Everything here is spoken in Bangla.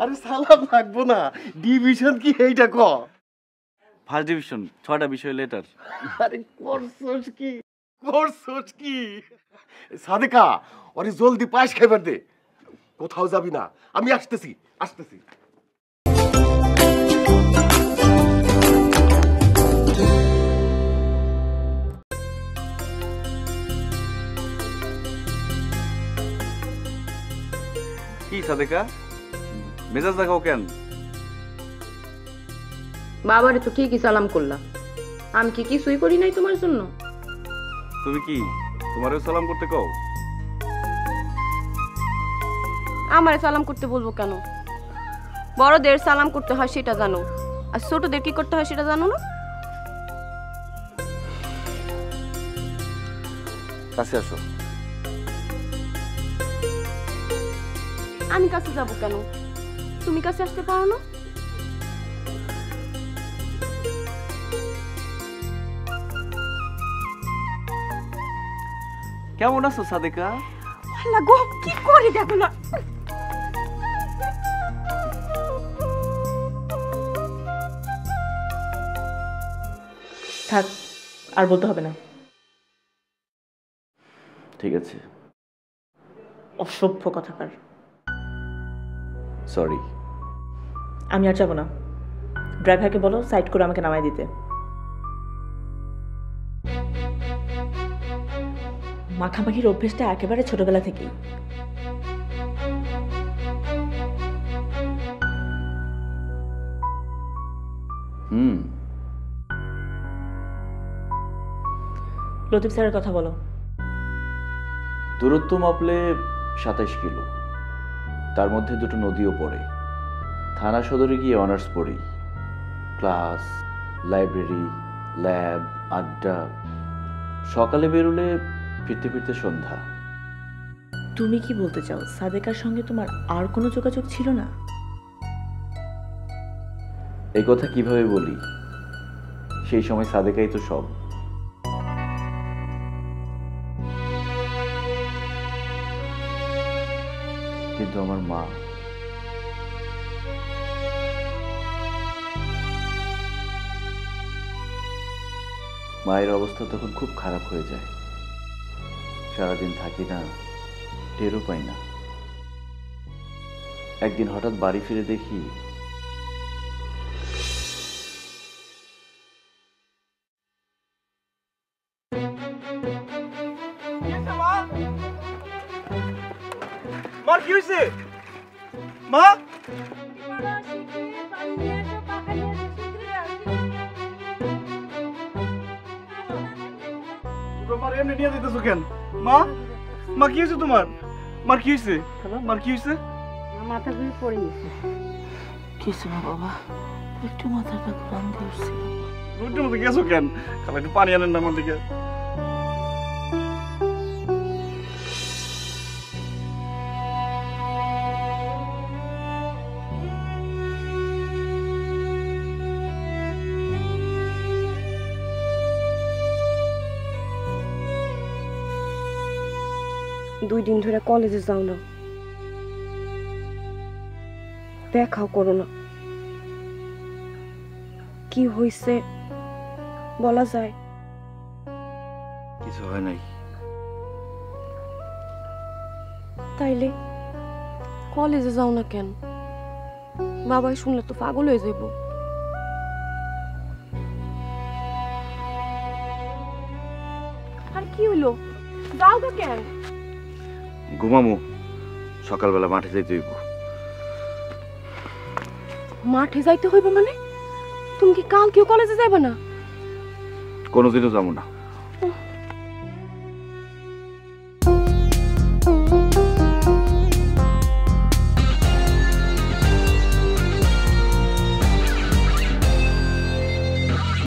আরে সালাম লাগবো না, ডিভিশন কি এইটা ক। ফার্স্ট ডিভিশন 6টা বিষয় লেটার। আরে করছস কি সাদেকা, ওরে জলদি পায়েস খাইবার দে। কোথাও যাবি না, আমি আসতেছি। কি সাদেকা, মেজাজ দেখাও কেন? বাবারে তো ঠিকই সালাম করলাম, আমি কি কিছুই করি নাই তোমার জন্য? তুমি কি তোমারও সালাম করতে কও? আমারে সালাম করতে বলবো কেন? বড়দের সালাম করতে হয় সেটা জানো, আর ছোটদের কি করতে হয় সেটা জানো না? কাছে আসো। আমি কাছে যাব কেন? তুমি কাছে আসতে পারো না? কেমন আছো সাদেকা? আল্লাহ গো, কি করি দেখো না। থাক, আর বলতে হবে না। ঠিক আছে। অসভ্য কথাকার। সরি। আমি আর যাবো না। ড্রাইভারকে বলো সাইড করে আমাকে নামাই দিতে। মাখামাখির অভ্যেসটা একেবারে ছোটবেলা থেকেই। লতিফ স্যারের কথা বলো। দূরত্ব মাপলে 27 কিলো, তার মধ্যে দুটো নদীও পড়ে। থানা সদরে গিয়ে অনার্স পড়ি, ক্লাস, লাইব্রেরি, ল্যাব, আড্ডা। সকালে বেরোলে ফিরতে ফিরতে সন্ধ্যা। তুমি কি বলতে চাও সাদেকার সঙ্গে তোমার আর কোনো যোগাযোগ ছিল না? এই কথা কিভাবে বলি, সেই সময় সাদেকাই তো সব। কিন্তু আমার মা, মায়ের অবস্থা তখন খুব খারাপ হয়ে যায়। সারাদিন থাকি না, টেরও পাই না। একদিন হঠাৎ বাড়ি ফিরে দেখি মার কি হইছে? মা তোমার এমনি নিয়ে যেতেছো কেন? মা মা কি হয়েছে তোমার? মার কি হয়েছে? মার কি হয়েছে? মাথা ঘুরে পড়ে গেছে। কিছু না বাবা, একটু মাথাটা ঘুরান দিয়েছিল। রোডের মধ্যে গেছো কেন? খালা একটু পানি আনেন না আমার দিকে। দুই দিন ধরে কলেজে যাও না, দেখাও করো না। কি হইছে বলা যায়? কিছু হয় নাই। তাইলে কলেজে যাও না কেন? বাবাই শুনলে তো পাগল হয়ে যাইব। আর কি হইলো, যাও না কেন? ঘুমামু, সকালবেলা মাঠে যাইতে হইব। মাঠে যাইতে হইব মানে? তুমি কি কাল কেউ কলেজে যাইবে না? কোনোদিনও যাবো না।